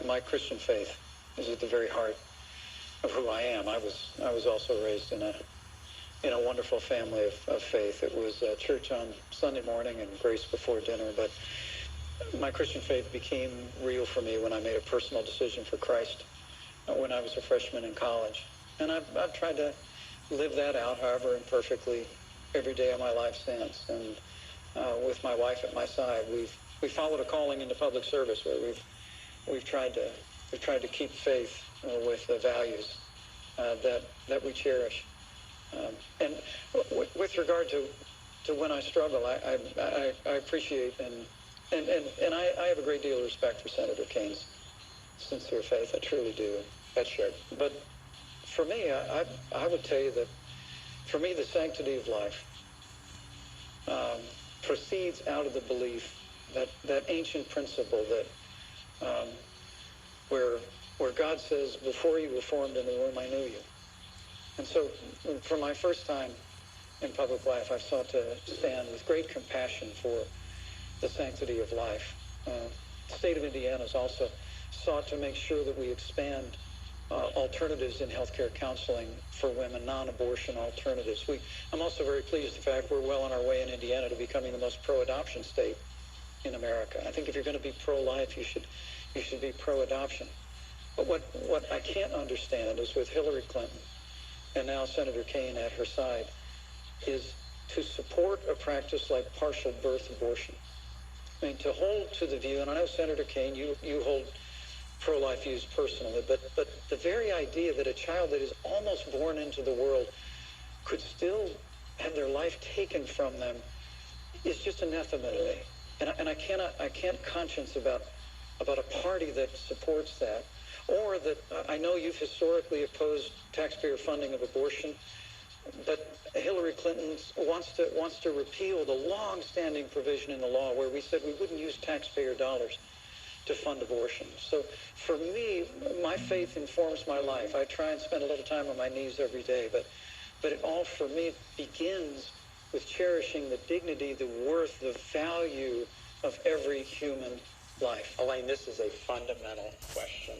my Christian faith is at the very heart of who I am. I was also raised in a wonderful family of faith. It was church on Sunday morning and grace before dinner, but my Christian faith became real for me when I made a personal decision for Christ when I was a freshman in college. And I've tried to live that out, however imperfectly, every day of my life since. And with my wife at my side, we followed a calling into public service where we've tried to keep faith with the values that we cherish. And with regard to when I struggle, I appreciate and I have a great deal of respect for Senator Kaine's sincere faith. I truly do. That's sure. But for me, I would tell you that for me, the sanctity of life proceeds out of the belief that ancient principle that where God says, before you were formed in the womb, I knew you. And so for my first time in public life, I've sought to stand with great compassion for the sanctity of life. The state of Indiana has also sought to make sure that we expand alternatives in healthcare counseling for women, non-abortion alternatives. I'm also very pleased with the fact we're well on our way in Indiana to becoming the most pro-adoption state in America. I think if you're going to be pro-life, you should be pro-adoption. But what I can't understand is with Hillary Clinton and now Senator Kaine at her side is to support a practice like partial birth abortion. I mean, to hold to the view, and I know Senator Kaine, you hold pro-life views personally, but the very idea that a child that is almost born into the world could still have their life taken from them is just anathema to me. And I can't conscience about a party that supports that, or that I know you've historically opposed taxpayer funding of abortion, but Hillary Clinton wants to repeal the long-standing provision in the law where we said we wouldn't use taxpayer dollars to fund abortion. So for me, my faith informs my life. I try and spend a little time on my knees every day, but it all for me begins with cherishing the dignity, the worth, the value of every human life. Elaine, this is a fundamental question.